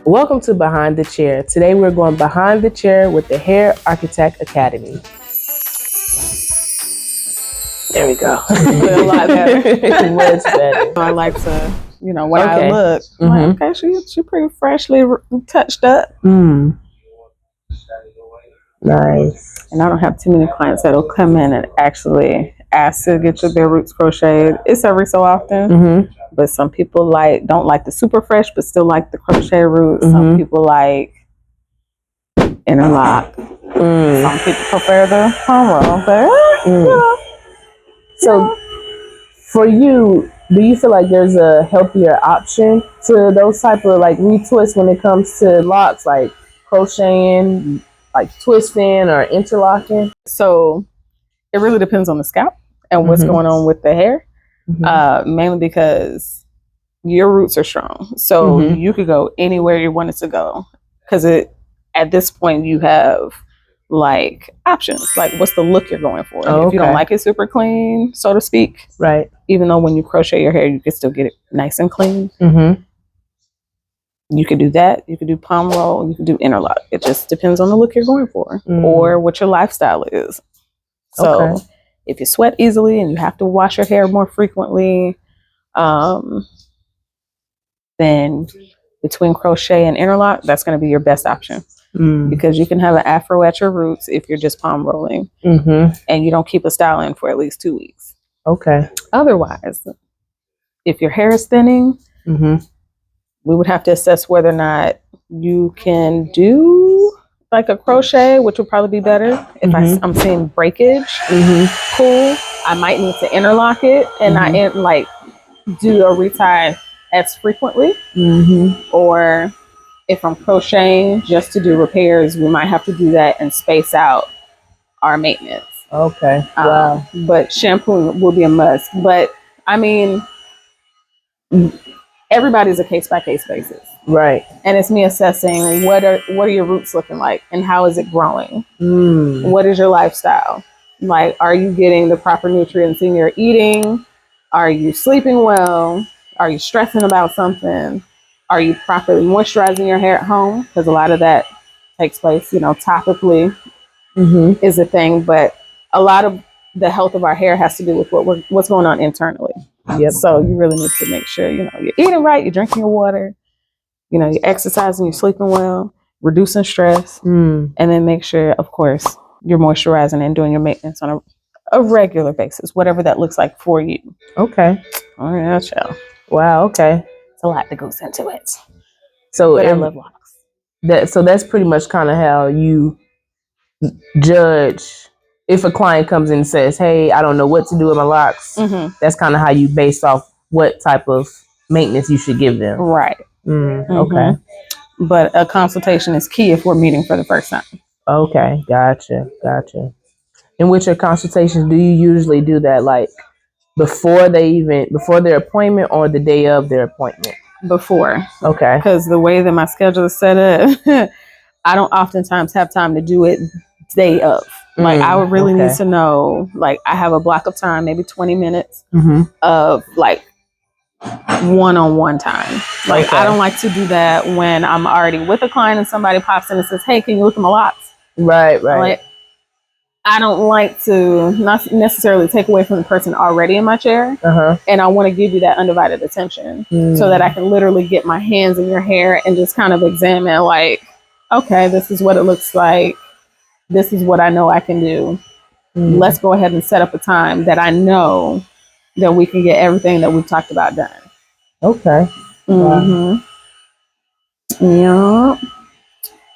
Welcome to Behind the Chair. Today we're going behind the chair with the Hair Architect Academy. There we go. A lot better. Much better. I like to, when I look, I'm like, okay, she pretty freshly touched up. Nice. And I don't have too many clients that'll come in and actually ask to get their roots crocheted. It's every so often, but some people don't like the super fresh, but still like the crochet roots. Some people like interlock. Some people prefer the palm roll, but So for you, do you feel like there's a healthier option to those type of like retwists when it comes to locks, like crocheting, like twisting or interlocking? So it really depends on the scalp and what's going on with the hair, mainly because your roots are strong. So you could go anywhere you want it to go, because at this point you have like options, like what's the look you're going for. If you don't like it super clean, so to speak, right? Even though when you crochet your hair, you can still get it nice and clean. You could do that. You could do palm roll. You could do interlock. It just depends on the look you're going for or what your lifestyle is. So if you sweat easily and you have to wash your hair more frequently, then between crochet and interlock, that's going to be your best option. Because you can have an afro at your roots if you're just palm rolling and you don't keep a style in for at least 2 weeks. Otherwise, if your hair is thinning, we would have to assess whether or not you can do like a crochet, which would probably be better. If I'm seeing breakage, cool. I might need to interlock it and not do a retie as frequently. Or if I'm crocheting just to do repairs, we might have to do that and space out our maintenance. Wow. But shampooing will be a must. But I mean, everybody's a case by case basis, right? And it's me assessing what are your roots looking like and how is it growing. What is your lifestyle like? Are you getting the proper nutrients in your eating? Are you sleeping well? Are you stressing about something? Are you properly moisturizing your hair at home? Because a lot of that takes place, topically is a thing, but a lot of the health of our hair has to do with what's going on internally. So you really need to make sure, you're eating right, you're drinking your water, you're exercising, you're sleeping well, reducing stress, and then make sure, of course, you're moisturizing and doing your maintenance on a regular basis, whatever that looks like for you. All right, chill. Wow. Okay. It's a lot that goes into it. So I love locks. So that's pretty much kind of how you judge if a client comes in and says, "Hey, I don't know what to do with my locks." That's kind of how you base off what type of maintenance you should give them. Right. Okay. But a consultation is key if we're meeting for the first time. Okay. Gotcha. And with your consultations, do you usually do that like before their appointment or the day of their appointment? Before. Okay. Because the way that my schedule is set up, I don't oftentimes have time to do it day of. Like I would really need to know, like I have a block of time, maybe 20 minutes of like one-on-one time. Like I don't like to do that when I'm already with a client and somebody pops in and says, "Hey, can you look at my locks?" Right. Like, I don't like to not necessarily take away from the person already in my chair. And I want to give you that undivided attention so that I can literally get my hands in your hair and just kind of examine like, okay, this is what it looks like. This is what I know I can do. Let's go ahead and set up a time that I know that we can get everything that we've talked about done. Okay. Yeah.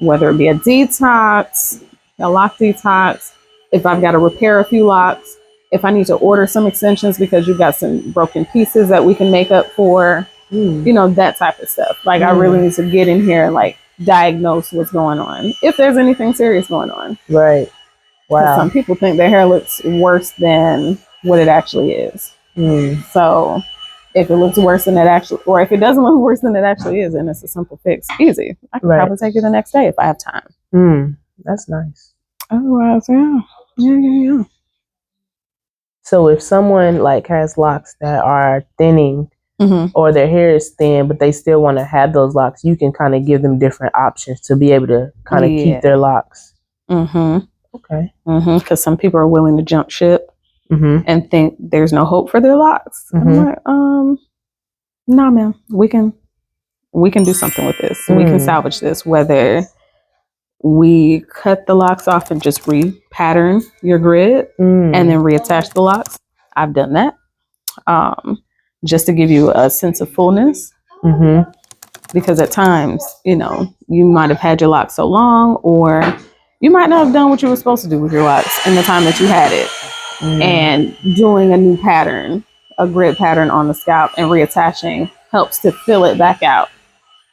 Whether it be a detox, a lock detox, if I've got to repair a few locks, if I need to order some extensions because you've got some broken pieces that we can make up for, that type of stuff. Like I really need to get in here and like diagnose what's going on, if there's anything serious going on. Right. Wow. Some people think their hair looks worse than what it actually is. So if it looks worse than it actually, or if it doesn't look worse than it actually is, and it's a simple fix, easy. I can probably take it the next day if I have time. That's nice. Otherwise, yeah. So if someone like has locks that are thinning, or their hair is thin, but they still want to have those locks, you can kind of give them different options to be able to kind of keep their locks. Okay. Because some people are willing to jump ship and think there's no hope for their locks. I'm like, nah, man, we can do something with this. We can salvage this, whether we cut the locks off and just re-pattern your grid and then reattach the locks. I've done that. Just to give you a sense of fullness. Because at times, you know, you might have had your locks so long, or you might not have done what you were supposed to do with your locks in the time that you had it. And doing a new pattern, a grid pattern on the scalp and reattaching helps to fill it back out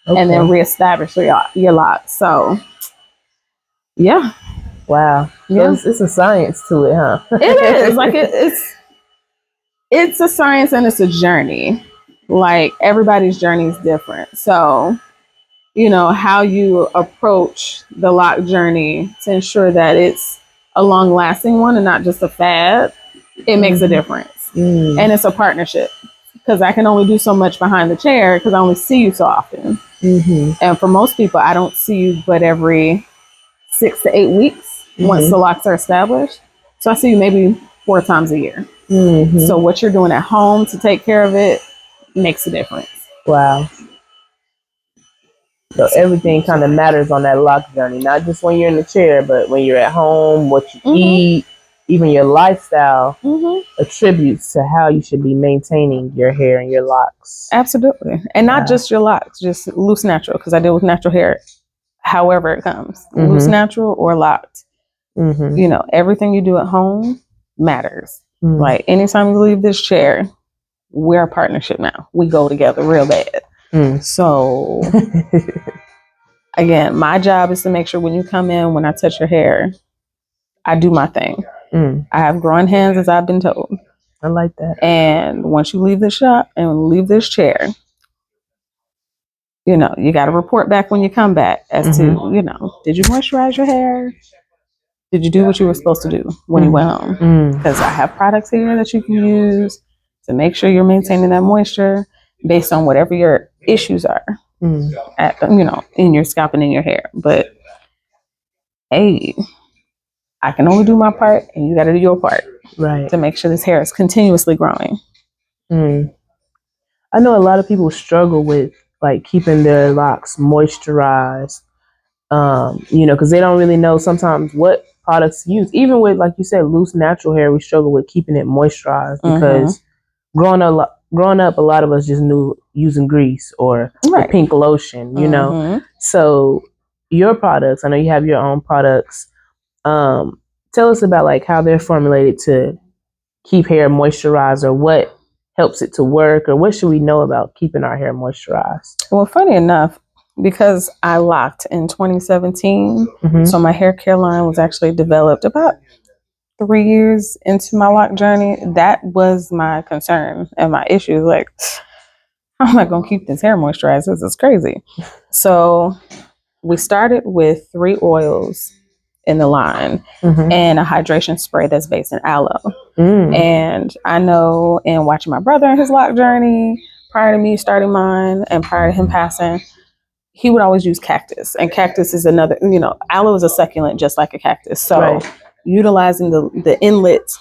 and then reestablish your locks. So, yeah. Wow. Yeah. So it's a science to it, huh? It is. Like, it's a science and it's a journey. Like, everybody's journey is different. So, you know, how you approach the lock journey to ensure that it's a long lasting one and not just a fad, it makes a difference. And it's a partnership, because I can only do so much behind the chair because I only see you so often. And for most people, I don't see you but every 6 to 8 weeks once the locks are established. So I see you maybe 4 times a year. So what you're doing at home to take care of it makes a difference. Wow. So everything kind of matters on that lock journey, not just when you're in the chair, but when you're at home, what you eat, even your lifestyle attributes to how you should be maintaining your hair and your locks. Absolutely. And not just your locks, just loose natural, because I deal with natural hair however it comes, loose natural or locked. You know, everything you do at home matters. Like, anytime you leave this chair, we're a partnership now. We go together real bad. So, again, my job is to make sure when you come in, when I touch your hair, I do my thing. I have growing hands, as I've been told. I like that. And once you leave the shop and leave this chair, you know, you got to report back when you come back as to, you know, did you moisturize your hair? Did you do what you were supposed to do when you went home? Because I have products here that you can use to make sure you're maintaining that moisture based on whatever your issues are, at, you know, in your scalp and in your hair. But hey, I can only do my part, and you got to do your part, right, to make sure this hair is continuously growing. I know a lot of people struggle with like keeping their locks moisturized. You know, because they don't really know sometimes what products to use. Even with, like you said, loose natural hair, we struggle with keeping it moisturized because growing up, a lot of us just knew using grease or the pink lotion, you know. So your products, I know you have your own products. Tell us about like how they're formulated to keep hair moisturized, or what helps it to work, or what should we know about keeping our hair moisturized? Well, funny enough, because I locked in 2017, so my hair care line was actually developed about 3 years into my lock journey. That was my concern and my issue. Like, how am I going to keep this hair moisturized? This is crazy. So we started with 3 oils in the line and a hydration spray that's based in aloe. And I know, in watching my brother and his lock journey, prior to me starting mine and prior to him passing, he would always use cactus. And cactus is another, you know, aloe is a succulent just like a cactus. So utilizing the inlet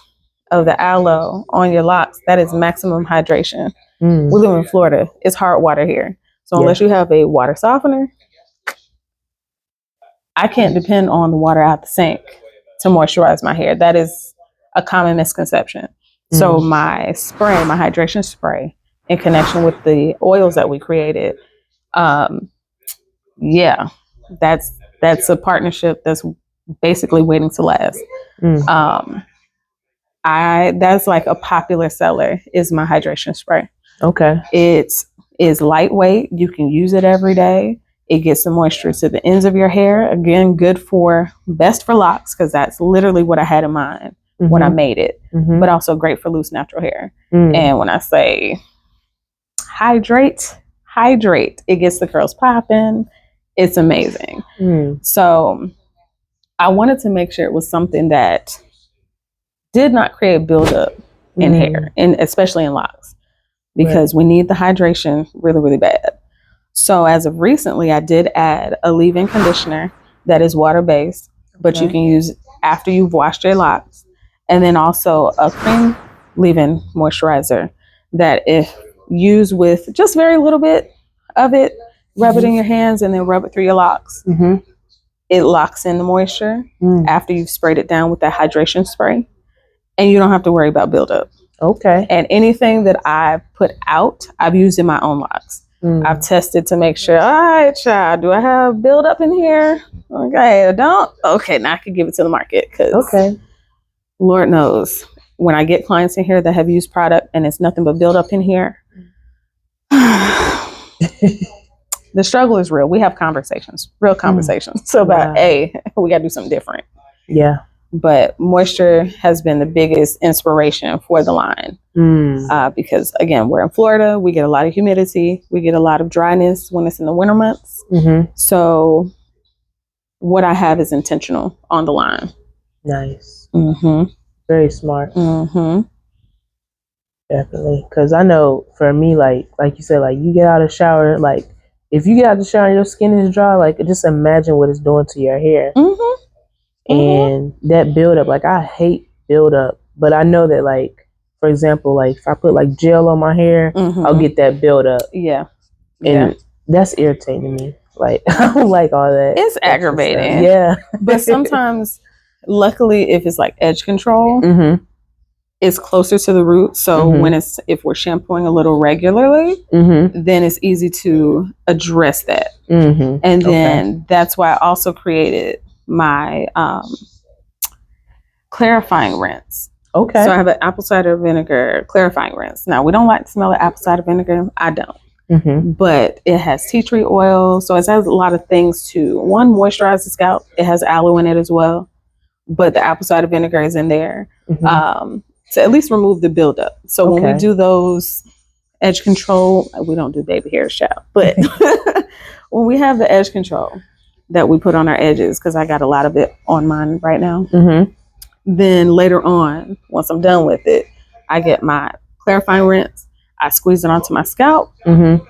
of the aloe on your locks, that is maximum hydration. We live in Florida. It's hard water here. So unless you have a water softener, I can't depend on the water out the sink to moisturize my hair. That is a common misconception. So my spray, my hydration spray, in connection with the oils that we created, that's a partnership that's basically waiting to last. That's like a popular seller, is my hydration spray. Okay. It is lightweight. You can use it every day. It gets the moisture to the ends of your hair. Again, best for locks, because that's literally what I had in mind when I made it, but also great for loose natural hair. And when I say hydrate, it gets the curls popping. It's amazing. So I wanted to make sure it was something that did not create buildup in hair, and especially in locks. because we need the hydration really, really bad. So as of recently, I did add a leave-in conditioner that is water-based, but you can use after you've washed your locks. And then also a cream leave-in moisturizer that if used with just very little bit of it, rub it in your hands and then rub it through your locks. It locks in the moisture after you've sprayed it down with that hydration spray. And you don't have to worry about buildup. Okay. And anything that I put out, I've used in my own locks. I've tested to make sure, all right, child, do I have buildup in here? Okay, I don't. Okay, now I can give it to the market. Because Lord knows, when I get clients in here that have used product and it's nothing but buildup in here, the struggle is real. We have conversations, real conversations. So about, hey, we got to do something different. Yeah. But moisture has been the biggest inspiration for the line because, again, we're in Florida. We get a lot of humidity. We get a lot of dryness when it's in the winter months. So what I have is intentional on the line. Nice. Very smart. Definitely. Because I know for me, like you said, like you get out of the shower, like if you get out of the shower and your skin is dry, like just imagine what it's doing to your hair. And that buildup, like I hate buildup, but I know that, like, for example, like if I put like gel on my hair, I'll get that buildup. And that's irritating to me. Like I don't like all that. It's aggravating. Yeah. But sometimes, luckily, if it's like edge control, it's closer to the root. So if we're shampooing a little regularly, then it's easy to address that. And then that's why I also created my clarifying rinse. So I have an apple cider vinegar clarifying rinse. Now, we don't like the smell of apple cider vinegar. I don't. But it has tea tree oil. So it has a lot of things to, one, moisturize the scalp. It has aloe in it as well. But the apple cider vinegar is in there to at least remove the buildup. So when we do those edge control, we don't do baby hair shout, but when we have the edge control that we put on our edges, because I got a lot of it on mine right now, then later on, once I'm done with it, I get my clarifying rinse, I squeeze it onto my scalp, and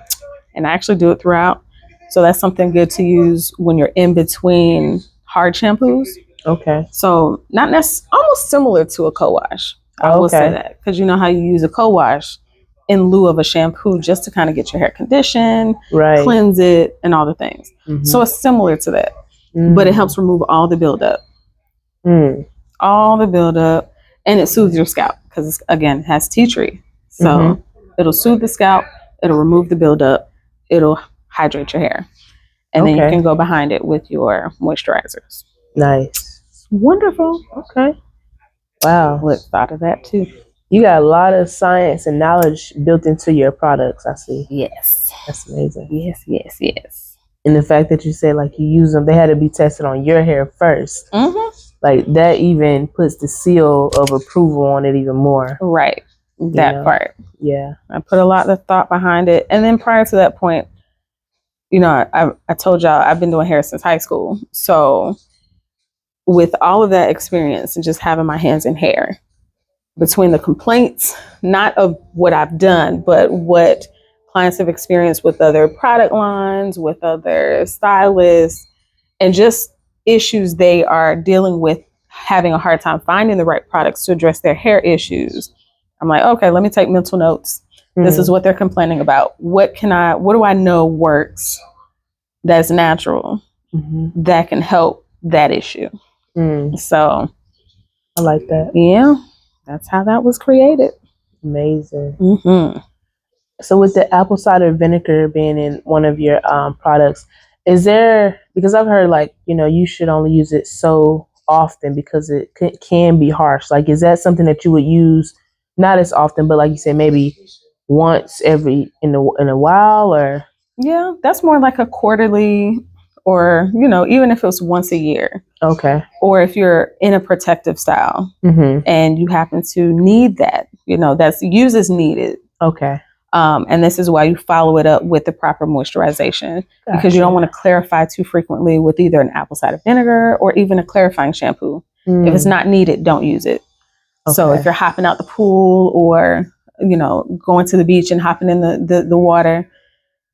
I actually do it throughout. So that's something good to use when you're in between hard shampoos. So not necessarily, almost similar to a co-wash. I will say that, because you know how you use a co-wash in lieu of a shampoo just to kind of get your hair conditioned, cleanse it, and all the things. So it's similar to that, but it helps remove all the buildup. All the buildup, and it soothes your scalp because, again, it has tea tree. So it'll soothe the scalp, it'll remove the buildup, it'll hydrate your hair. And then you can go behind it with your moisturizers. Nice. Wonderful. Wow. Look, thought of that too. You got a lot of science and knowledge built into your products, I see. Yes. That's amazing. Yes. And the fact that you said like you use them, they had to be tested on your hair first. Like that even puts the seal of approval on it even more. Right. That part. Yeah. I put a lot of thought behind it. And then prior to that point, you know, I told y'all I've been doing hair since high school. So with all of that experience and just having my hands in hair, between the complaints, not of what I've done, but what clients have experienced with other product lines, with other stylists, and just issues they are dealing with, having a hard time finding the right products to address their hair issues. I'm like, okay, let me take mental notes. This is what they're complaining about. What do I know works that's natural that can help that issue? So I like that. Yeah, that's how that was created. Amazing. So with the apple cider vinegar being in one of your products, is there, because I've heard like, you know, you should only use it so often because it can be harsh. Like, is that something that you would use not as often, but like you said, maybe once in a while? Or yeah, that's more like a quarterly, or, you know, even if it was once a year. Or if you're in a protective style and you happen to need that, you know, that's used as needed. And this is why you follow it up with the proper moisturization, because you don't want to clarify too frequently with either an apple cider vinegar or even a clarifying shampoo. If it's not needed, don't use it. So if you're hopping out the pool or going to the beach and hopping in the water,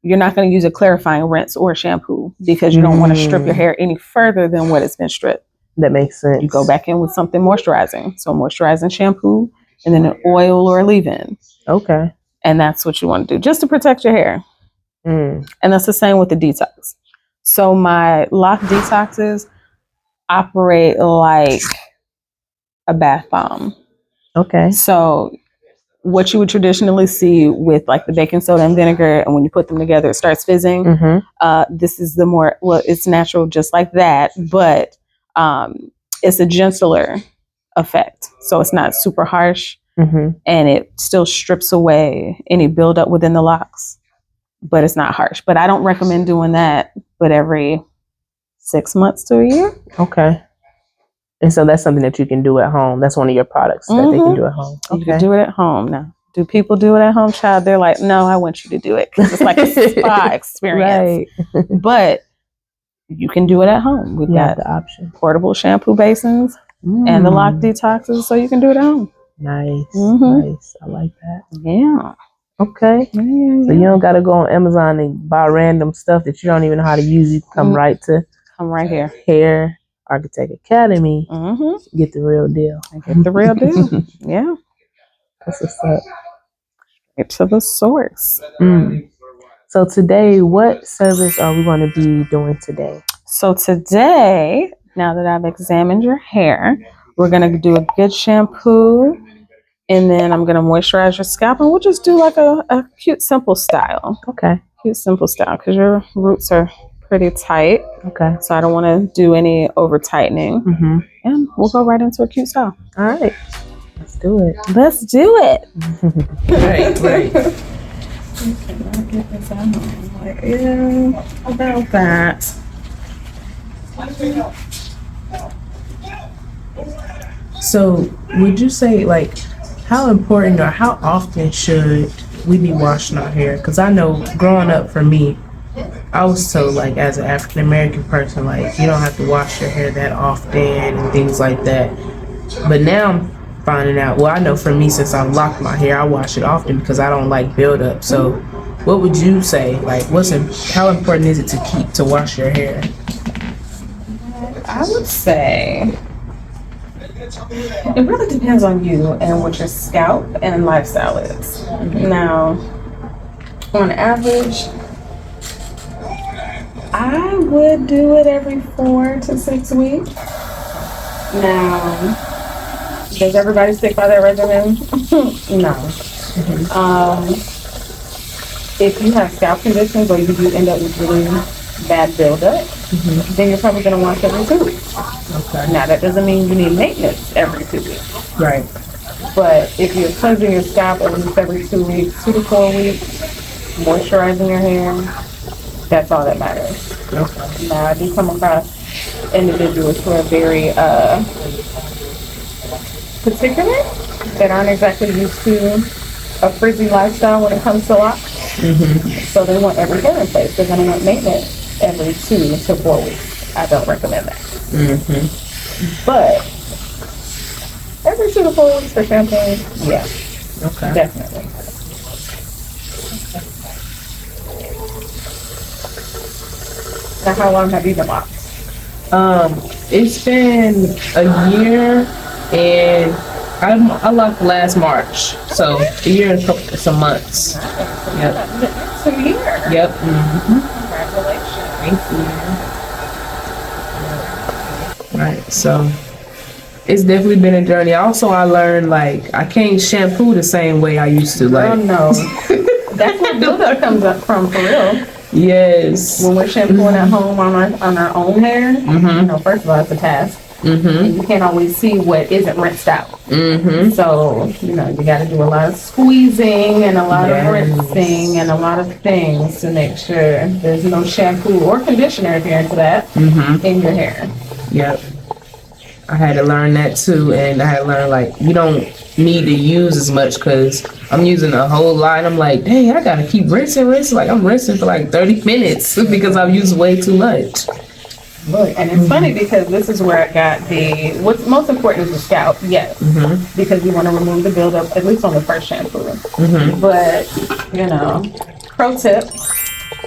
you're not going to use a clarifying rinse or shampoo because you don't want to strip your hair any further than what it's been stripped. That makes sense. You go back in with something moisturizing. So moisturizing shampoo and then an oil or a leave-in. Okay. And that's what you want to do just to protect your hair. And that's the same with the detox. So my lock detoxes operate like a bath bomb. Okay. So what you would traditionally see with like the baking soda and vinegar, and when you put them together, it starts fizzing. This is it's natural just like that, but it's a gentler effect. So it's not super harsh, and it still strips away any buildup within the locks, but it's not harsh. But I don't recommend doing that, but every 6 months to a year. Okay. And so that's something that you can do at home. That's one of your products that they can do at home. Okay. You can do it at home now. Do people do it at home, child? They're like, no, I want you to do it because it's like a spa experience. Right. But you can do it at home. We've got the option. Portable shampoo basins and the lock detoxes, so you can do it at home. Nice. Nice. I like that. Yeah. Okay. So you don't got to go on Amazon and buy random stuff that you don't even know how to use. You come right here. Hair Architect Academy. Get the real deal. Get the real deal. Yeah. That's what's up. Get to the source. So today, what service are we going to be doing today? So today, now that I've examined your hair, we're going to do a good shampoo, and then I'm going to moisturize your scalp, and we'll just do like a cute, simple style. Okay. Cute, simple style, because your roots are pretty tight. Okay. So I don't want to do any over tightening. And we'll go right into a cute style. All right. Let's do it. Let's do it. Right. Okay, I'll get this out. Like, yeah, about that. So, would you say, like, how important or how often should we be washing our hair? Because I know growing up for me, I was told, like, as an African American person, like, you don't have to wash your hair that often and things like that. But now I'm finding out, well, I know for me, since I've locked my hair, I wash it often because I don't like buildup. So what would you say? Like, how important is it to wash your hair? I would say it really depends on you and what your scalp and lifestyle is. Now, on average, I would do it every 4 to 6 weeks. Now, does everybody stick by that regimen? No. If you have scalp conditions or you do end up with really bad buildup, then you're probably going to wash every 2 weeks. Okay. Now, that doesn't mean you need maintenance every 2 weeks. Right. But if you're cleansing your scalp at least every 2 weeks, 2 to 4 weeks, moisturizing your hair, that's all that matters. Okay. Now, I do come across individuals who are very particular, that aren't exactly used to a frizzy lifestyle when it comes to locks. So they want every hair in place. They're going to want maintenance every 2 to 4 weeks. I don't recommend that. But every 2 to 4 weeks for shampooing, yeah. Okay. Definitely. Now, how long have you been locked? It's been a year, and I locked last March, so a year and some months. Yep. 2 years. Yep. Congratulations. Thank you. Right. So it's definitely been a journey. Also, I learned, like, I can't shampoo the same way I used to. Like, no. That's where buildup comes up from, for real. Yes. When we're shampooing at home on our own hair, first of all, it's a task. And you can't always see what isn't rinsed out. So, you got to do a lot of squeezing and a lot of rinsing and a lot of things to make sure there's no shampoo or conditioner, if you're into that, in your hair. Yep. I had to learn that too, and I had to learn, like, you don't need to use as much because I'm using a whole lot. I'm like, dang, I gotta keep rinsing. Like, I'm rinsing for like 30 minutes because I've used way too much. Look, and it's funny because this is where I got what's most important is the scalp, yes. Because you want to remove the buildup, at least on the first shampoo. But, pro tip,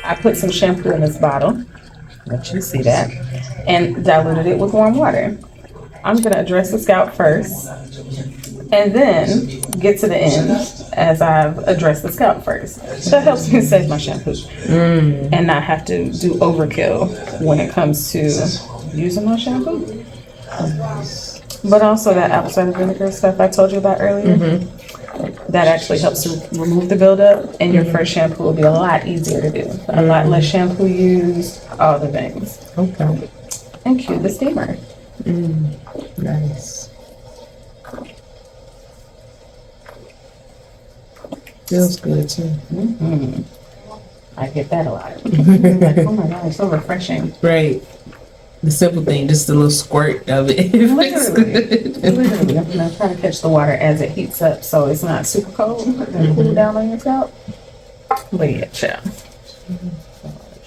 I put some shampoo in this bottle, let you see that, and diluted it with warm water. I'm going to address the scalp first, and then get to the end as I've addressed the scalp first. So that helps me save my shampoo and not have to do overkill when it comes to using my shampoo. But also that apple cider vinegar stuff I told you about earlier, that actually helps to remove the buildup, and your first shampoo will be a lot easier to do. A lot less shampoo used, all the things. Okay. And cue the steamer. Nice. Feels good too. I get that a lot. Like, oh my god, it's so refreshing. Right. The simple thing, just a little squirt of it. Literally. I'm gonna try to catch the water as it heats up so it's not super cold and cool down on your scalp. But yeah, chill.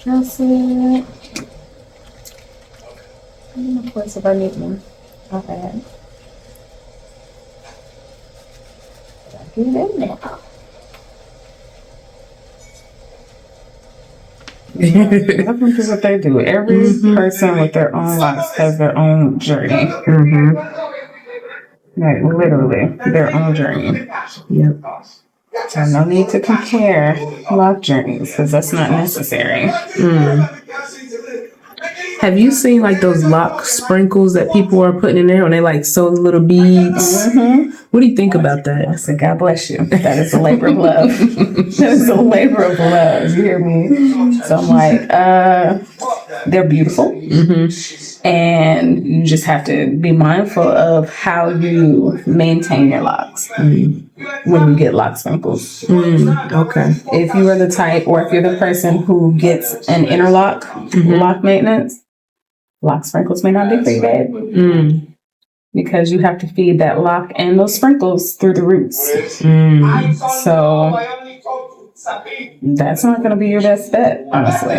Just it. And of course, if I need one, I'll add. Get it in there. Let them do what they do. Every person with their own lives has their own journey. Like literally their own journey. Yep. So no need to compare life journeys because that's not necessary. Have you seen like those lock sprinkles that people are putting in there when they like sew the little beads? What do you think about that? I said, God bless you. That is a labor of love. That is a labor of love. You hear me? So I'm like, they're beautiful. And you just have to be mindful of how you maintain your locks when you get lock sprinkles. Okay. If you are the type, or if you're the person who gets an interlock, lock maintenance, lock sprinkles may not be for you, babe. Because you have to feed that lock and those sprinkles through the roots. So that's not going to be your best bet, honestly.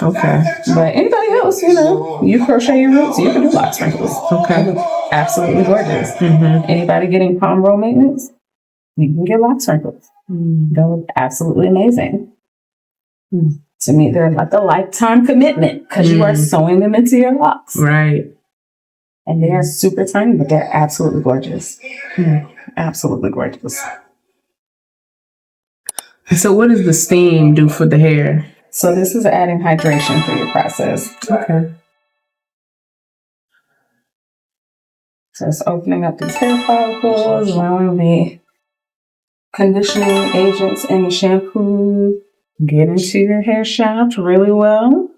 Okay. But anybody else, you crochet your roots, you can do lock sprinkles. Okay. Absolutely gorgeous. Anybody getting palm roll maintenance, you can get lock sprinkles. They're absolutely amazing. To me, they're like a lifetime commitment because you are sewing them into your locks. Right. And they are super tiny, but they're absolutely gorgeous. Absolutely gorgeous. So what does the steam do for the hair? So this is adding hydration for your process. Okay. So it's opening up these hair follicles, allowing the conditioning agents and the shampoo get into your hair shaft really well.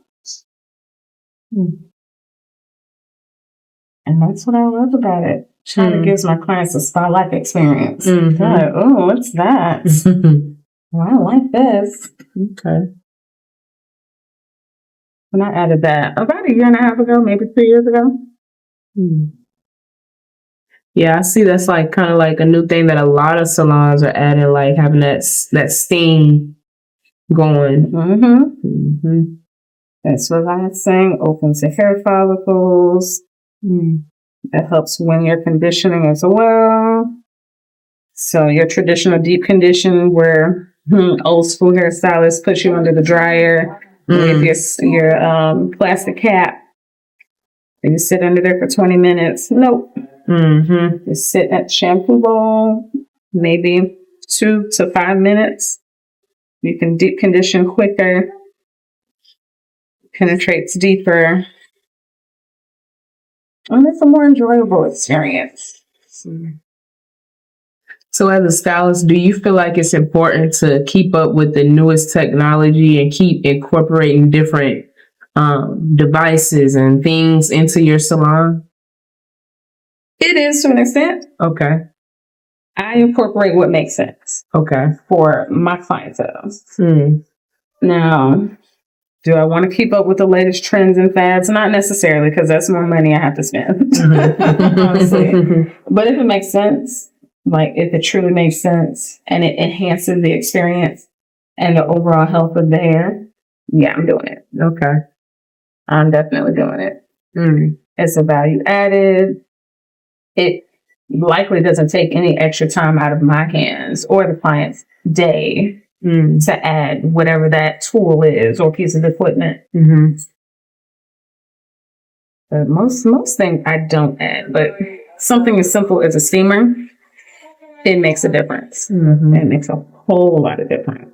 And that's what I love about it. Kind of gives my clients a spa-like experience. They're like, oh, what's that? Well, I like this. Okay. When I added that about a year and a half ago, maybe 2 years ago. Yeah, I see that's like kind of like a new thing that a lot of salons are adding, like having that steam going. That's relaxing, opens the hair follicles. That helps when you're conditioning as well. So your traditional deep condition where old school hairstylist puts you under the dryer with your plastic cap. And you sit under there for 20 minutes. Nope. You sit at the shampoo bowl, maybe 2 to 5 minutes. You can deep condition quicker, penetrates deeper, and it's a more enjoyable experience. So as a stylist, do you feel like it's important to keep up with the newest technology and keep incorporating different devices and things into your salon? It is to an extent. Okay. I incorporate what makes sense. Okay. For my clientele. Now, do I want to keep up with the latest trends and fads? Not necessarily, because that's more money I have to spend. Honestly. But if it makes sense, like if it truly makes sense and it enhances the experience and the overall health of the hair, yeah, I'm doing it. Okay. I'm definitely doing it. It's a value added. It likely doesn't take any extra time out of my hands or the client's day to add whatever that tool is or piece of equipment. But most things I don't add, but something as simple as a steamer, it makes a difference. It makes a whole lot of difference.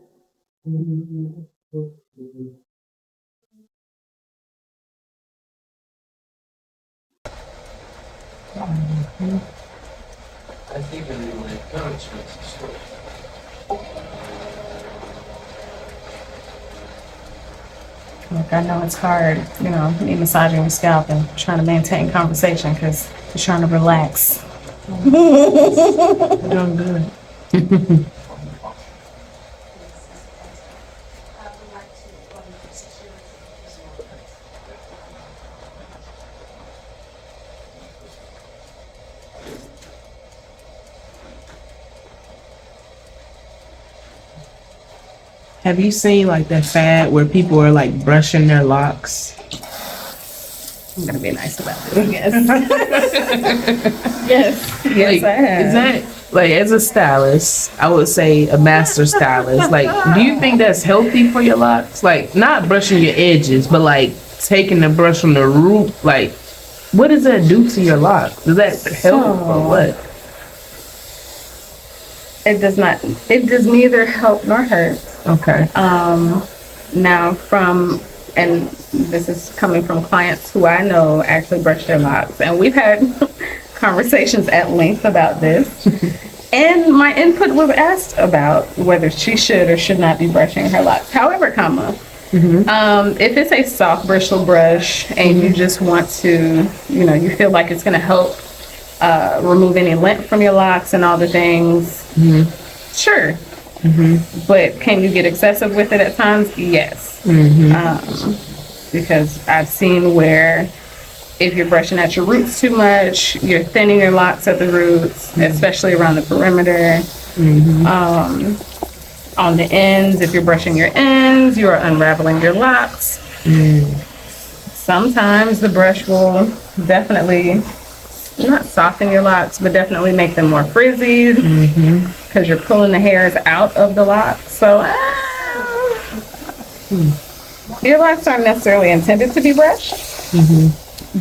Look, I know it's hard, me massaging your scalp and trying to maintain conversation because you're trying to relax. Doing good. Have you seen like that fad where people are like brushing their locks? I'm gonna be nice about it. Yes. yes. Like, I have. is that like, as a stylist, I would say a master stylist, like, do you think that's healthy for your locks? Like, not brushing your edges, but like taking the brush from the root. Like, what does that do to your locks? Does that help or what? It does not. It does neither help nor hurt. Okay. Now and this is coming from clients who I know actually brush their locks, and we've had conversations at length about this. And my input was asked about whether she should or should not be brushing her locks. However, if it's a soft bristle brush and you just want to, you feel like it's going to help remove any lint from your locks and all the things, sure. But can you get excessive with it at times? Yes. Because I've seen where if you're brushing at your roots too much, you're thinning your locks at the roots, especially around the perimeter. On the ends, if you're brushing your ends, you are unraveling your locks. Sometimes the brush will definitely not soften your locks, but definitely make them more frizzy because you're pulling the hairs out of the locks. So your locks aren't necessarily intended to be brushed,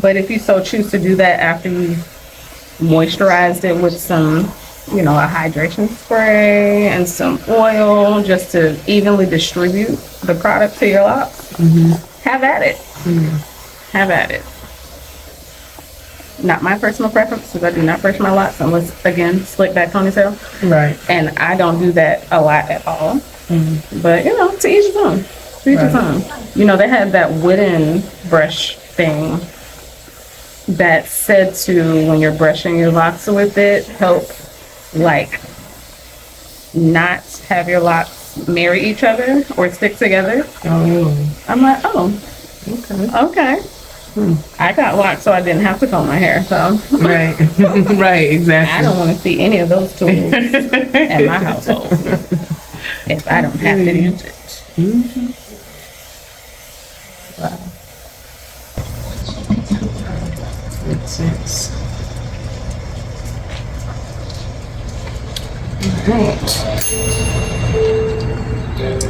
but if you so choose to do that after you moisturized it with some, a hydration spray and some oil just to evenly distribute the product to your locks, have at it. Have at it. Not my personal preference because I do not brush my locks unless, again, slick back ponytail. Right. And I don't do that a lot at all. But, to each his own. To each his own. They had that wooden brush thing that said to, when you're brushing your locks with it, help, not have your locks marry each other or stick together. I'm like, okay. I got locks, so I didn't have to comb my hair. So right, right, exactly. I don't want to see any of those tools in my household if I don't have to use it. Wow, makes sense. Right.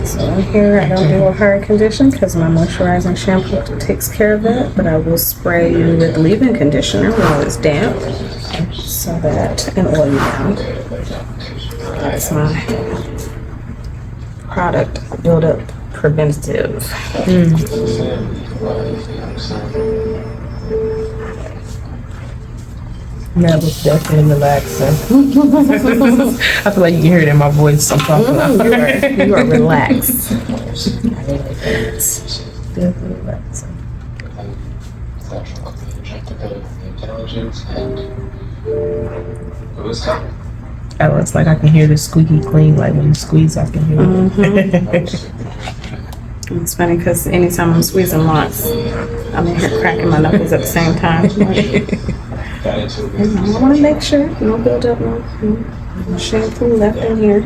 So here I don't do a hard condition because my moisturizing shampoo takes care of that, but I will spray you with leave-in conditioner while it's damp so that, and oil you down. That's my product buildup preventative. That was definitely relaxing. I feel like you can hear it in my voice. I'm talking about. You are relaxed. Definitely relaxing. Oh, it's like I can hear the squeaky clean. Like when you squeeze, I can hear it. It's funny because anytime I'm squeezing locks, I'm in here cracking my knuckles at the same time. I want to make sure no buildup, no shampoo left in here.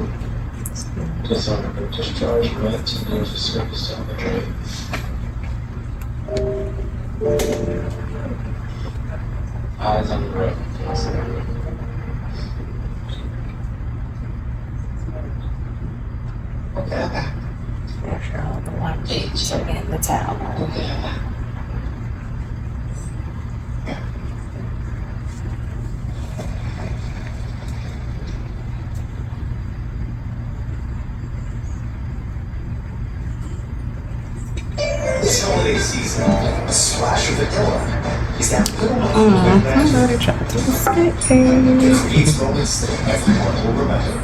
Eyes on the road. Pressure on the one piece and the towel. This holiday season, a splash of vanilla is that little I'm already trying to escape. creates moments that everyone will remember.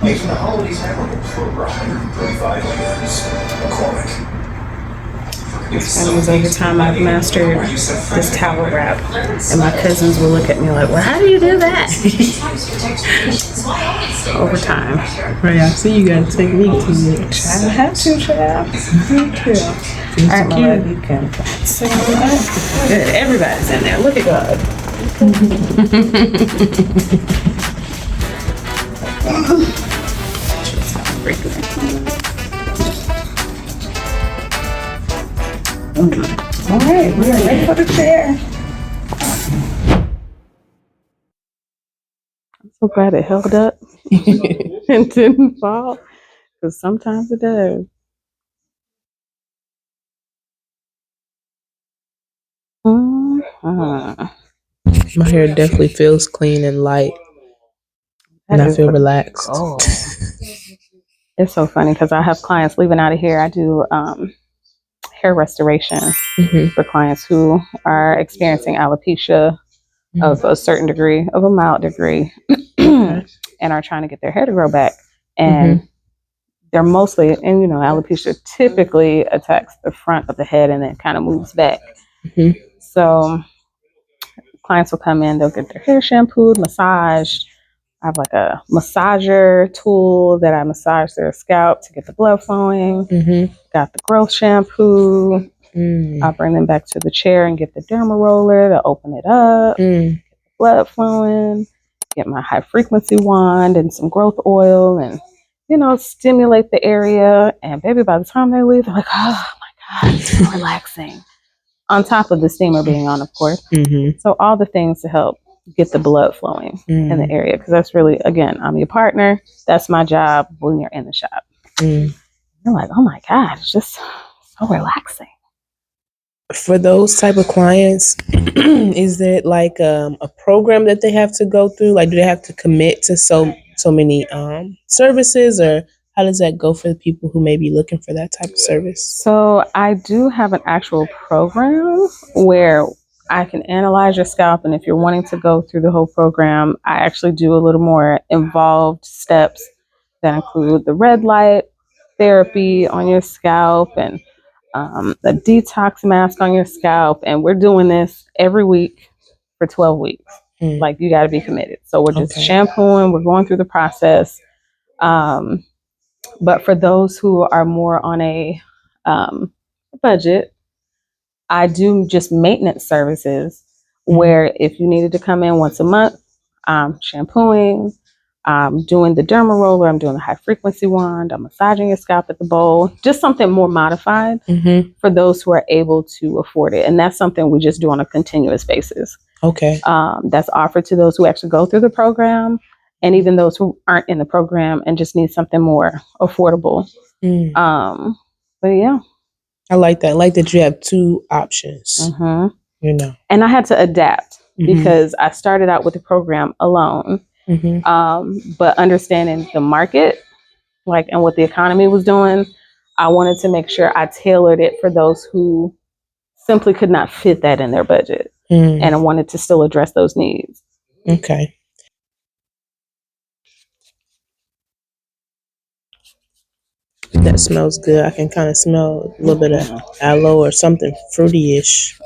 Making the holidays memorable for over 135 years. McCormick. It was over time I've mastered this towel wrap, and my cousins will look at me like, "Well, how do you do that?" Over time. Right, I see you got a technique to it. I have to, child. All right, my love, you can sit on that. Good. Everybody's in there. Look at God. All right, we are ready for the chair. I'm so glad it held up and didn't fall, because sometimes it does. My hair definitely feels clean and light, and I feel relaxed. Oh, it's so funny because I have clients leaving out of here. I do hair restoration for clients who are experiencing alopecia of a certain degree, of a mild degree, and are trying to get their hair to grow back. And they're mostly, and alopecia typically attacks the front of the head and then kind of moves back. So clients will come in, they'll get their hair shampooed, massaged. I have like a massager tool that I massage their scalp to get the blood flowing. Got the growth shampoo. I'll bring them back to the chair and get the derma roller to open it up, get the blood flowing, get my high frequency wand and some growth oil and, stimulate the area. And baby, by the time they leave, they're like, oh my God, it's so relaxing. On top of the steamer being on, of course. So all the things to help get the blood flowing in the area. Because that's really, again, I'm your partner. That's my job when you're in the shop. You're like, oh my God, it's just so relaxing. For those type of clients, is there like a program that they have to go through? Like, do they have to commit to so many services, or how does that go for the people who may be looking for that type of service? So I do have an actual program where I can analyze your scalp, and if you're wanting to go through the whole program, I actually do a little more involved steps that include the red light therapy on your scalp and the detox mask on your scalp. And we're doing this every week for 12 weeks. Like, you got to be committed. So we're just shampooing, we're going through the process. But for those who are more on a budget, I do just maintenance services where if you needed to come in once a month, I'm shampooing, I'm doing the derma roller, I'm doing the high frequency wand, I'm massaging your scalp at the bowl, just something more modified for those who are able to afford it. And that's something we just do on a continuous basis. That's offered to those who actually go through the program, and even those who aren't in the program and just need something more affordable. But yeah. I like that. I like that you have two options. And I had to adapt because I started out with the program alone. But understanding the market, like, and what the economy was doing, I wanted to make sure I tailored it for those who simply could not fit that in their budget. And I wanted to still address those needs. That smells good. I can kind of smell a little bit of aloe or something fruity-ish.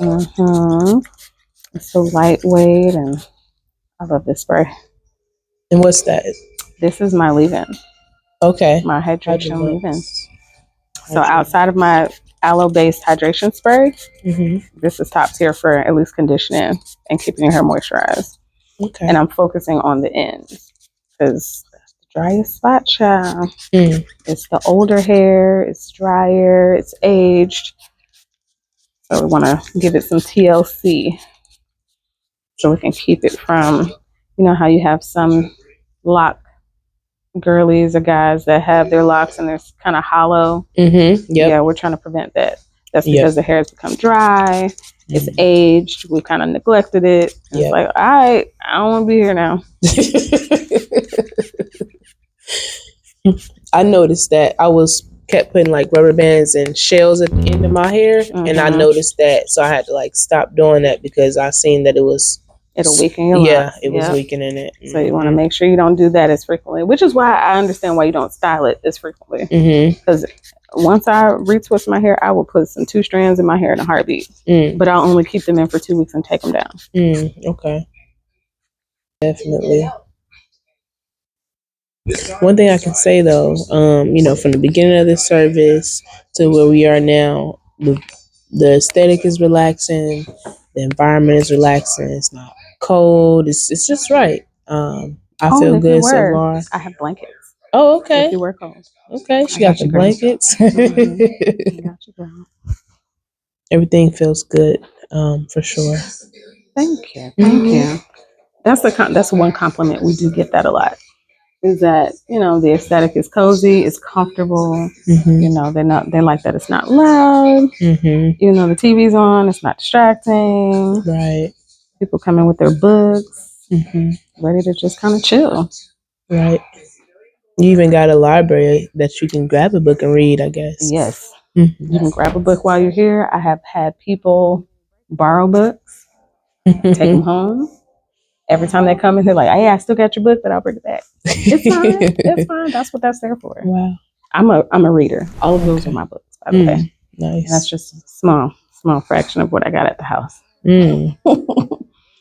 It's so lightweight, and I love this spray. And what's that? This is my leave-in. My hydration leave-in. So outside of my aloe-based hydration spray, this is top tier for at least conditioning and keeping your hair moisturized. And I'm focusing on the ends because that's the driest spot, child. It's the older hair, it's drier, it's aged. So we want to give it some TLC. so we can keep it from, you know, how you have some lock girlies or guys that have their locks and they're kind of hollow. Yep. Yeah, we're trying to prevent that. That's because the hair has become dry, it's aged, we've kind of neglected it. It's like, all right, I don't want to be here now. I noticed that I kept putting like rubber bands and shells at the end of my hair, and I noticed that, so I had to like stop doing that because I seen that it'll weaken your locks. It was weakening it. So you want to make sure you don't do that as frequently, which is why I understand why you don't style it as frequently. Because once I retwist my hair, I will put some 2 strands in my hair in a heartbeat, but I'll only keep them in for 2 weeks and take them down. Okay. Definitely. One thing I can say though, you know, from the beginning of this service to where we are now, the aesthetic is relaxing, the environment is relaxing, it's not cold, it's just right. I feel good so far. I have blankets. Oh, okay. If you wear cold. Okay, she got the blankets. I got you, girl. Everything feels good, for sure. Thank you. Thank you. That's one compliment. We do get that a lot. Is that, you know, the aesthetic is cozy, it's comfortable. You know, they like that it's not loud. You know, the TV's on, it's not distracting. Right. People come in with their books, ready to just kind of chill. Right. You even got a library that you can grab a book and read, I guess. Yes. You can grab a book while you're here. I have had people borrow books, take them home. Every time they come in, they're like, "Hey, I still got your book, but I'll bring it back." It's fine. It's fine. That's what that's there for. Wow. I'm a reader. All of those are my books, by the way. Nice. And that's just a small fraction of what I got at the house.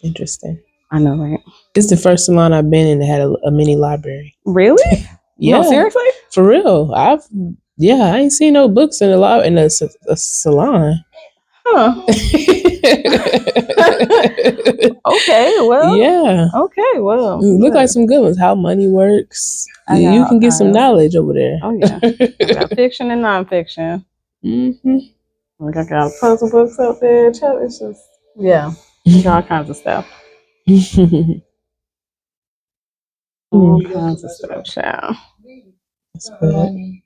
Interesting. I know, right? It's the first salon I've been in that had a mini library. Really? Yeah. No, seriously? For real. I ain't seen no books in a salon. Huh. Okay, well. Yeah. Okay, well. Look like some good ones. How money works. You can get some knowledge over there. Oh, yeah. I got fiction and nonfiction. Like I got puzzle books up there. It's just, yeah. All kinds of stuff. All kinds of stuff, child. That's good.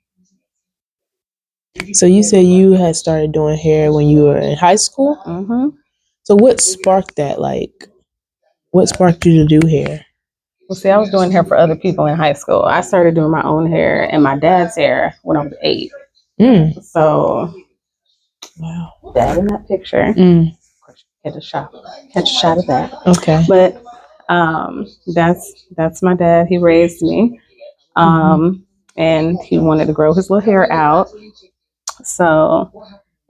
So you said you had started doing hair when you were in high school? So what sparked that? Like, what sparked you to do hair? Well, see, I was doing hair for other people in high school. I started doing my own hair and my dad's hair when I was 8. So, wow, dad in that picture. Catch a shot of that. Okay. But that's my dad. He raised me, and he wanted to grow his little hair out. So,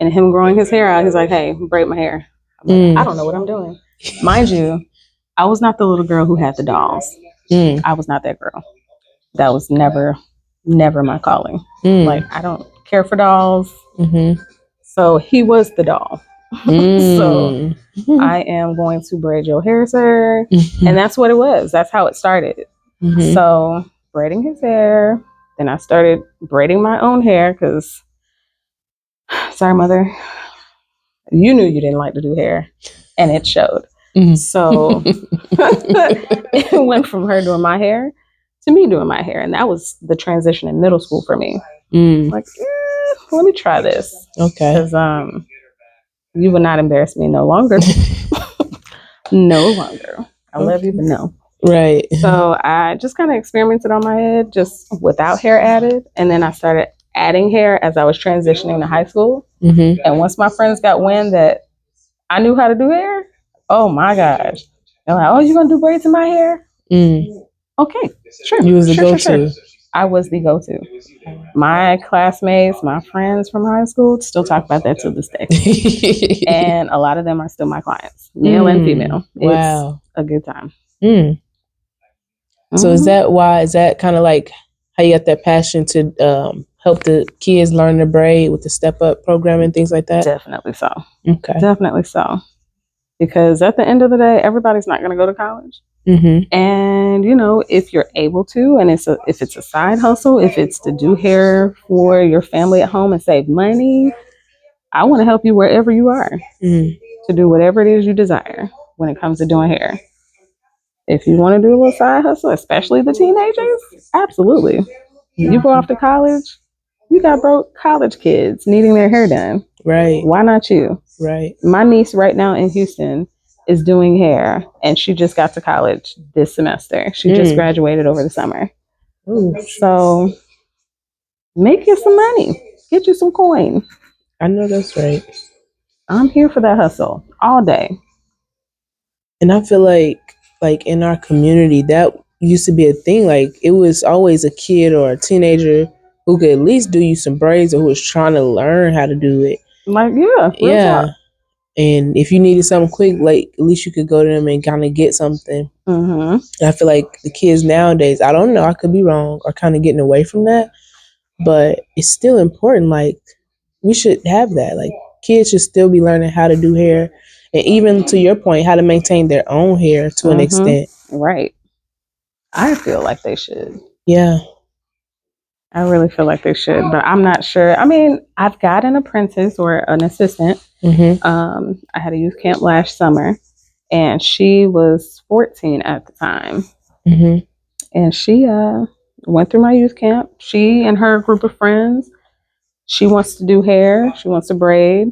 and him growing his hair out, he's like, "Hey, braid my hair." I'm like, I don't know what I'm doing. Mind you, I was not the little girl who had the dolls. I was not that girl. That was never my calling. Like, I don't care for dolls. So he was the doll. So I am going to braid your hair, sir. And that's what it was. That's how it started. So braiding his hair. Then I started braiding my own hair because, sorry, mother, you knew you didn't like to do hair. And it showed. So it went from her doing my hair to me doing my hair. And that was the transition in middle school for me. Like, let me try this. Okay. Because you will not embarrass me no longer. No longer. I love you, but no. Right. So I just kind of experimented on my head, just without hair added. And then I started adding hair as I was transitioning to high school. And once my friends got wind that I knew how to do hair, oh my gosh. They're like, "Oh, you gonna do braids in my hair?" Okay, sure. You was the go-to. Sure. I was the go-to. My classmates, my friends from high school still talk about that to this day. And a lot of them are still my clients, male and female. Wow. It's a good time. So is that kind of like how you got that passion to help the kids learn to braid with the Step Up program and things like that? Definitely so. Okay. Definitely so. Because at the end of the day, everybody's not going to go to college. And, you know, if you're able to, and if it's a side hustle, if it's to do hair for your family at home and save money, I want to help you wherever you are to do whatever it is you desire. when it comes to doing hair. If you want to do a little side hustle, especially the teenagers, absolutely. You go off to college, you got broke college kids needing their hair done. Right. Why not you? Right. My niece right now in Houston is doing hair, and she just got to college this semester. She just graduated over the summer. Ooh. So make you some money. Get you some coin. I know that's right. I'm here for that hustle all day. And I feel like in our community, that used to be a thing. Like, it was always a kid or a teenager who could at least do you some braids, or who was trying to learn how to do it. Like, yeah, real talk. And if you needed something quick, like, at least you could go to them and kind of get something. And I feel like the kids nowadays, I don't know, I could be wrong, are kind of getting away from that, but it's still important. Like, we should have that. Like, kids should still be learning how to do hair, and even to your point, how to maintain their own hair to an extent. Right. I feel like they should. Yeah. I really feel like they should, but I'm not sure. I mean, I've got an apprentice or an assistant. I had a youth camp last summer, and she was 14 at the time. And she went through my youth camp. She and her group of friends, she wants to do hair. She wants to braid.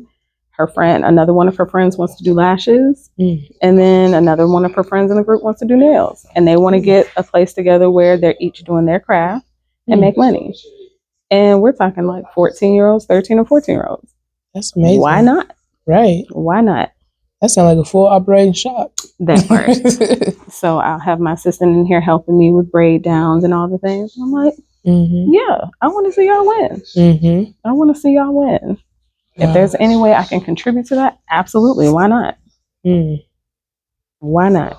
Another one of her friends wants to do lashes. And then another one of her friends in the group wants to do nails. And they want to get a place together where they're each doing their craft and make money. And we're talking like 14-year-olds, 13 or 14-year-olds. That's amazing. Why not? Right. Why not? That sounds like a full operating shop. That part. So I'll have my assistant in here helping me with braid downs and all the things. And I'm like, yeah, I want to see y'all win. I want to see y'all win. Wow. If there's any way I can contribute to that, absolutely. Why not? Why not?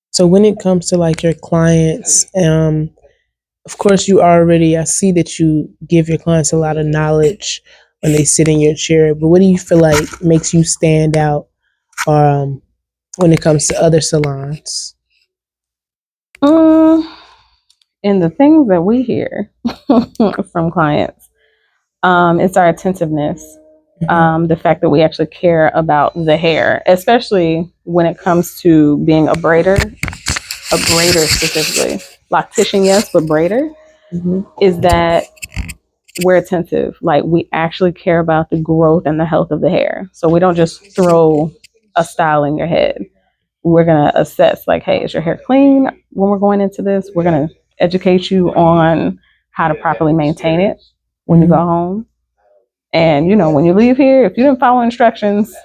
So when it comes to like your clients, of course I see that you give your clients a lot of knowledge when they sit in your chair, but what do you feel like makes you stand out when it comes to other salons? And the things that we hear from clients, it's our attentiveness. The fact that we actually care about the hair, especially when it comes to being a braider specifically. Loctician, yes, but braider, is that we're attentive. Like, we actually care about the growth and the health of the hair. So we don't just throw a style in your head. We're going to assess, like, hey, is your hair clean when we're going into this? We're going to educate you on how to properly maintain it when you go home. And, when you leave here, if you didn't follow instructions,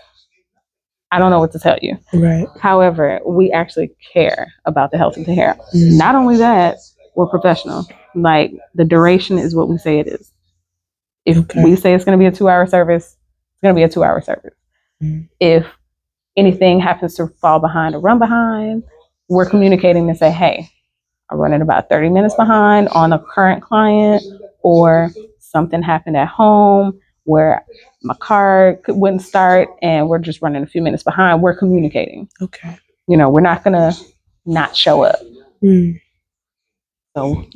I don't know what to tell you. Right. However, we actually care about the health of the hair. Not only that, we're professional. Like, the duration is what we say it is. If we say it's going to be a 2-hour service, it's going to be a 2-hour service. If anything happens to fall behind or run behind, we're communicating to say, hey, I'm running about 30 minutes behind on a current client, or something happened at home where my car wouldn't start and we're just running a few minutes behind. We're communicating. Okay. We're not going to not show up. So,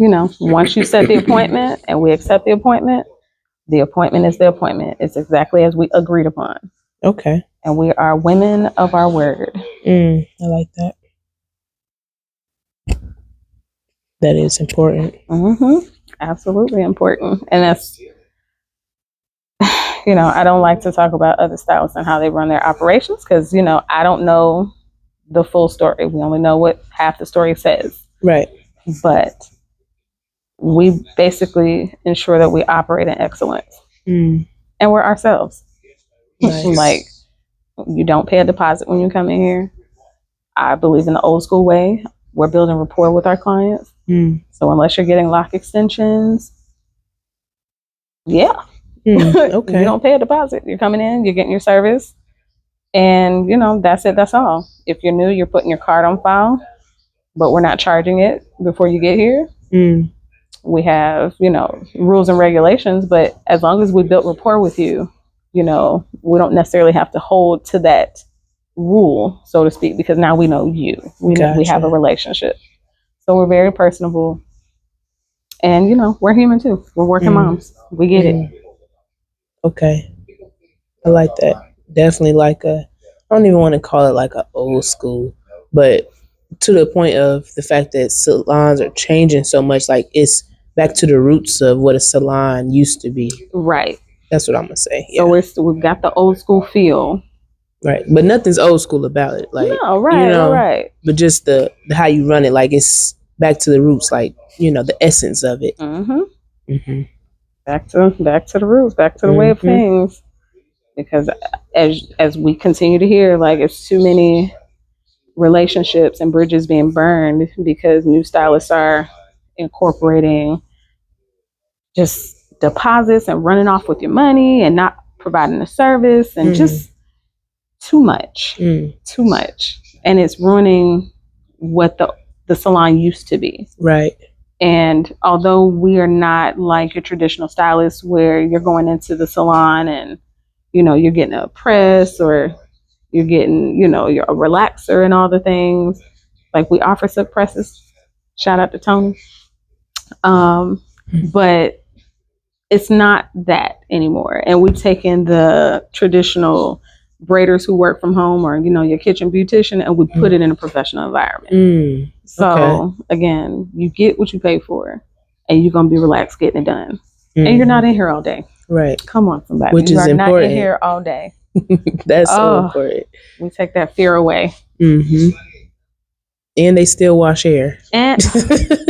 once you set the appointment and we accept the appointment is the appointment. It's exactly as we agreed upon. Okay. And we are women of our word. I like that. That is important. Absolutely important. And that's, I don't like to talk about other stylists and how they run their operations because, I don't know the full story. We only know what half the story says. Right. But we basically ensure that we operate in excellence. And we're ourselves. Nice. Like, you don't pay a deposit when you come in here. I believe in the old school way. We're building rapport with our clients. So unless you're getting lock extensions, okay. You don't pay a deposit. You're coming in, you're getting your service, and that's it. That's all. If you're new, you're putting your card on file, but we're not charging it before you get here. We have, rules and regulations, but as long as we built rapport with you, we don't necessarily have to hold to that rule, so to speak, because now we know you. We have a relationship. So we're very personable. And, we're human too. We're working moms. We get it. Okay. I like that. Definitely like a I don't even want to call it like an old school, but to the point of the fact that salons are changing so much, like it's back to the roots of what a salon used to be. Right. That's what I'm gonna say. Yeah. So we've got the old school feel. Right. But nothing's old school about it. Like, no, right, you know, right. but just the how you run it, like it's back to the roots, like, you know, the essence of it. Mm-hmm. Back to the roots, back to the way of things. Because as we continue to hear, like it's too many relationships and bridges being burned because new stylists are incorporating just deposits and running off with your money and not providing a service and just too much, too much. And it's ruining what the salon used to be. Right. And although we are not like your traditional stylist where you're going into the salon and, you know, you're getting a press or you're getting, you know, you're a relaxer and all the things, like we offer silk presses. Shout out to Tony. But it's not that anymore. And we've taken the traditional braiders who work from home or, you know, your kitchen beautician and we put it in a professional environment. So again, you get what you pay for and you're going to be relaxed getting it done. And you're not in here all day. Right. Come on, somebody. Which is important. Not in here all day. That's so important. We take that fear away. And they still wash hair. And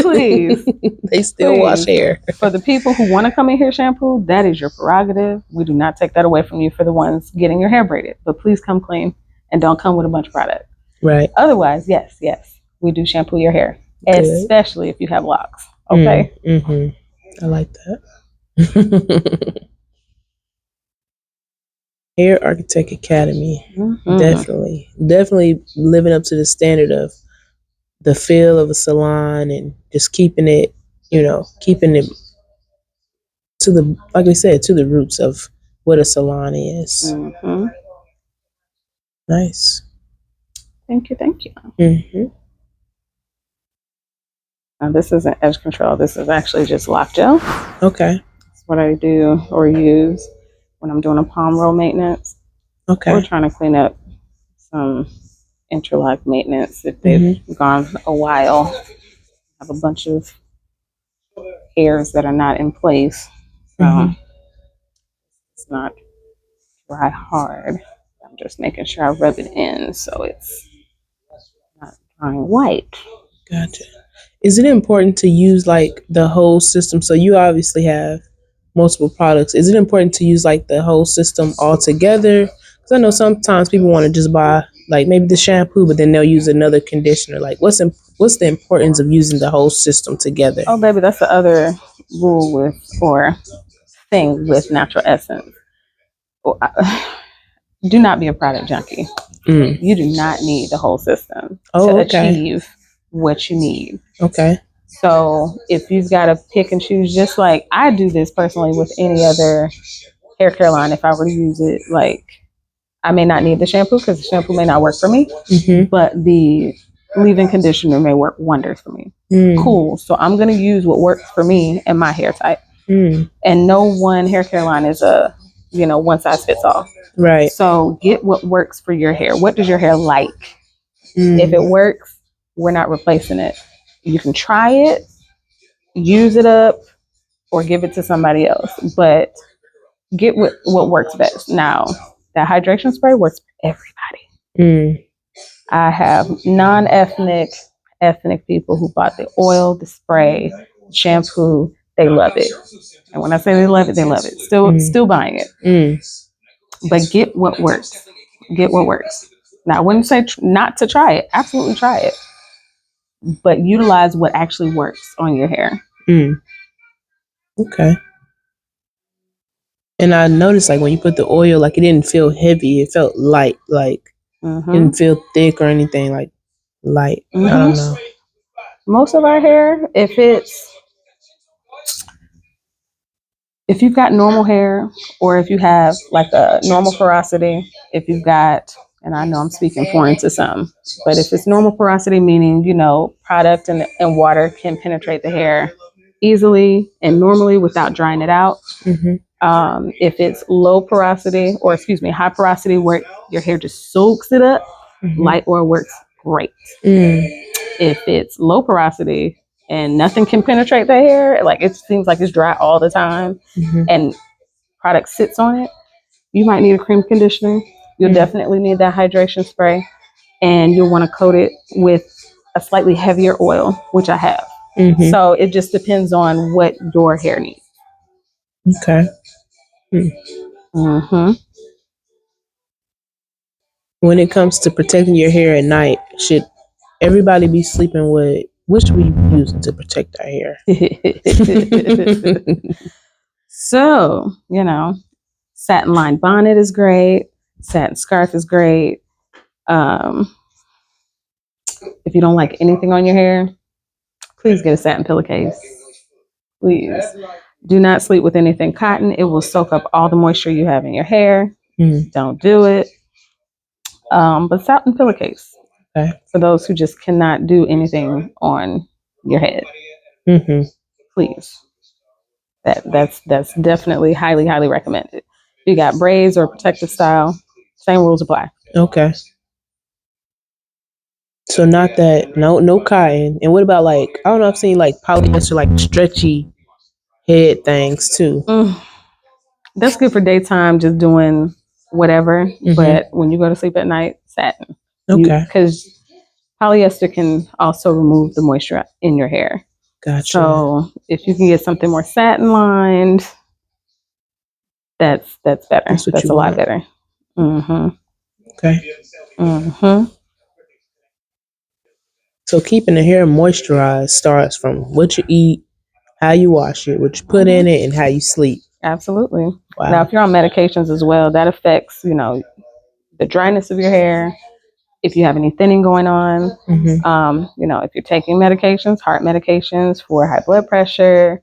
please. They still wash hair. For the people who want to come in here shampoo, that is your prerogative. We do not take that away from you for the ones getting your hair braided. But please come clean and don't come with a bunch of product. Right. Otherwise, yes, we do shampoo your hair. Good. Especially if you have locks. Okay? I like that. Hair Architect Academy. Definitely living up to the standard of the feel of a salon and just keeping it to the, like we said, to the roots of what a salon is. Nice. Thank you. Now this isn't edge control. This is actually just lock gel. Okay. That's what I do or use when I'm doing a palm roll maintenance. Okay. Or trying to clean up some interlock maintenance if they've gone a while. I have a bunch of hairs that are not in place. So it's not dry hard. I'm just making sure I rub it in so it's not drying white. Gotcha. Is it important to use like the whole system? So you obviously have multiple products. Is it important to use like the whole system all together? Because I know sometimes people want to just buy like maybe the shampoo, but then they'll use another conditioner. Like what's the importance of using the whole system together? Oh, baby, that's the other rule with or thing with Natural Essence. Do not be a product junkie. You do not need the whole system to achieve what you need. Okay. So if you've got to pick and choose, just like I do this personally with any other hair care line, if I were to use it, like I may not need the shampoo because the shampoo may not work for me, but the leave-in conditioner may work wonders for me. Cool. So I'm going to use what works for me and my hair type. And no one hair care line is a, one size fits all. Right. So get what works for your hair. What does your hair like? If it works, we're not replacing it. You can try it, use it up, or give it to somebody else. But get what works best. Now, that hydration spray works for everybody. I have non-ethnic, ethnic people who bought the oil, the spray, shampoo. They love it. And when I say they love it, they love it. Still buying it. But get what works. Get what works. Now, I wouldn't say not to try it. Absolutely try it. But utilize what actually works on your hair. Okay. And I noticed like when you put the oil, like it didn't feel heavy. It felt light, like it didn't feel thick or anything, like light. I don't know. Most of our hair, if you've got normal hair or if you have like a normal porosity, if you've got, and I know I'm speaking foreign to some, but if it's normal porosity, meaning, product and water can penetrate the hair easily and normally without drying it out, If it's high porosity where your hair just soaks it up, light oil works great. If it's low porosity and nothing can penetrate the hair, like it seems like it's dry all the time, and product sits on it, you might need a cream conditioner. You'll definitely need that hydration spray, and you'll want to coat it with a slightly heavier oil, which I have. So it just depends on what your hair needs. Okay. When it comes to protecting your hair at night, should everybody be sleeping with, what should we be using to protect our hair? So, satin lined bonnet is great. Satin scarf is great. If you don't like anything on your hair, please get a satin pillowcase. Please. Do not sleep with anything cotton. It will soak up all the moisture you have in your hair. Don't do it. But satin pillowcase. Okay. For those who just cannot do anything on your head. Please. That's definitely highly recommended. If you got braids or protective style, same rules apply. Okay. So not that, no cotton. And what about like, I don't know, I've seen like polyester, like stretchy head things too. That's good for daytime, just doing whatever. But when you go to sleep at night, satin. Okay. Because polyester can also remove the moisture in your hair. Gotcha. So if you can get something more satin lined, that's better. That's a lot better. Okay. So keeping the hair moisturized starts from what you eat, how you wash it, what you put in it, and how you sleep. Absolutely. Wow. Now, if you're on medications as well, that affects, the dryness of your hair. If you have any thinning going on, if you're taking medications, heart medications for high blood pressure,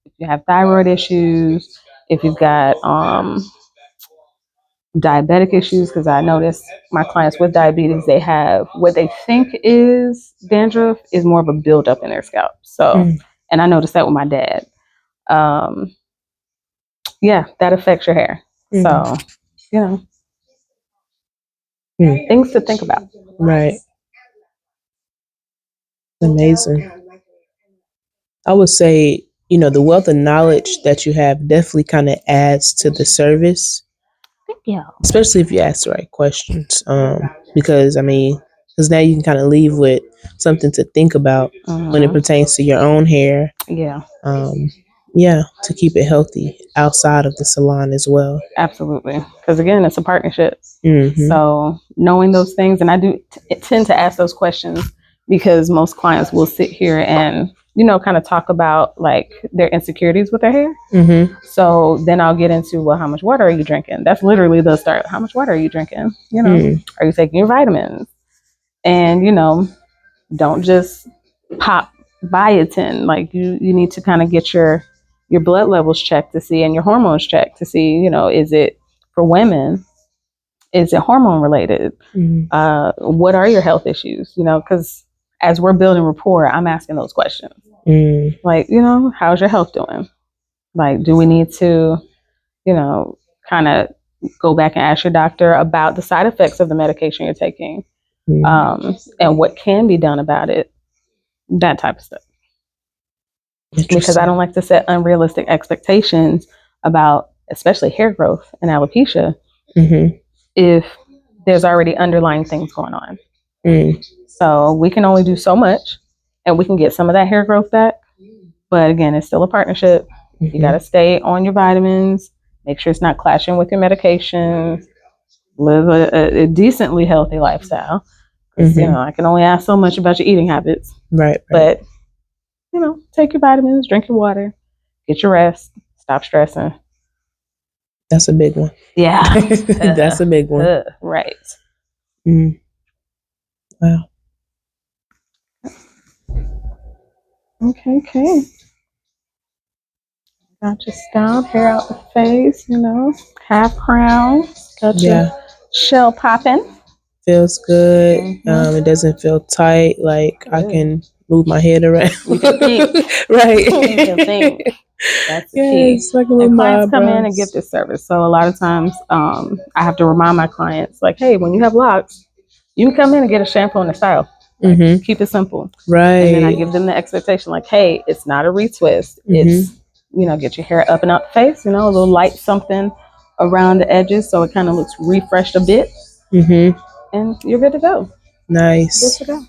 if you have thyroid issues, if you've got diabetic issues, because I notice my clients with diabetes, they have what they think is dandruff is more of a buildup in their scalp. So, and I noticed that with my dad. That affects your hair. So, things to think about. Right. Amazing. I would say, the wealth of knowledge that you have definitely kind of adds to the service. Yeah. Especially if you ask the right questions. Because now you can kind of leave with something to think about when it pertains to your own hair. Yeah. To keep it healthy outside of the salon as well. Absolutely. Because again, it's a partnership. So knowing those things, and I do tend to ask those questions because most clients will sit here and, kind of talk about like their insecurities with their hair. So then I'll get into, well, how much water are you drinking? That's literally the start. How much water are you drinking? Are you taking your vitamins? And, don't just pop biotin. Like you need to kind of get your blood levels checked to see, and your hormones checked to see, is it for women? Is it hormone related? What are your health issues? Because as we're building rapport, I'm asking those questions. Like, how's your health doing? Like, do we need to, kind of go back and ask your doctor about the side effects of the medication you're taking, and what can be done about it? That type of stuff. Because I don't like to set unrealistic expectations about, especially hair growth and alopecia, if there's already underlying things going on. So we can only do so much, and we can get some of that hair growth back. But again, it's still a partnership. You got to stay on your vitamins, make sure it's not clashing with your medications, live a decently healthy lifestyle. I can only ask so much about your eating habits. Right. But, take your vitamins, drink your water, get your rest, stop stressing. That's a big one. Yeah. That's a big one. Right. Wow. Okay. Got your style, hair out the face, half crown. Got your shell popping. Feels good. It doesn't feel tight. Like I can move my head around. You can think. Right. You can think. That's the key. Yes, I can move And my clients come in and get eyebrows. this service. So a lot of times I have to remind my clients, like, hey, when you have locks, you can come in and get a shampoo and a style. Mm-hmm. Keep it simple. Right. And then I give them the expectation, like, hey, it's not a retwist. Mm-hmm. It's, get your hair up and out the face, a little light something around the edges so it kind of looks refreshed a bit. Mm-hmm. And you're good to go. Nice. Good to go.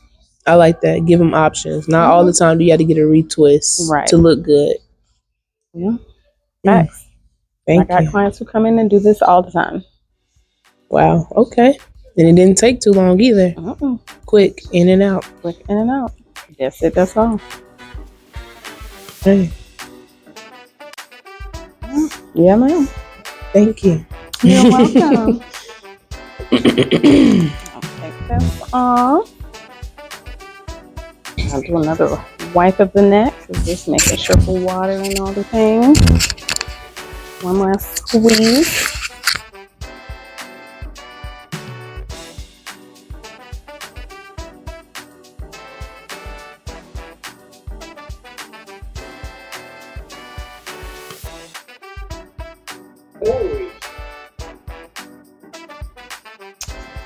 I like that. Give them options. Not all the time do you have to get a retwist to look good. Yeah. Facts. Thank I got you. clients who come in and do this all the time. Wow. Okay. And it didn't take too long either. Quick in and out. Quick in and out. That's it. That's all. Hey. Yeah, ma'am. Thank you. You're welcome. I'll take this off. I'll do another wipe of the neck. Just making sure for water and all the things. One last squeeze.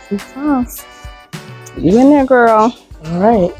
Some sauce. You in there, girl. All right.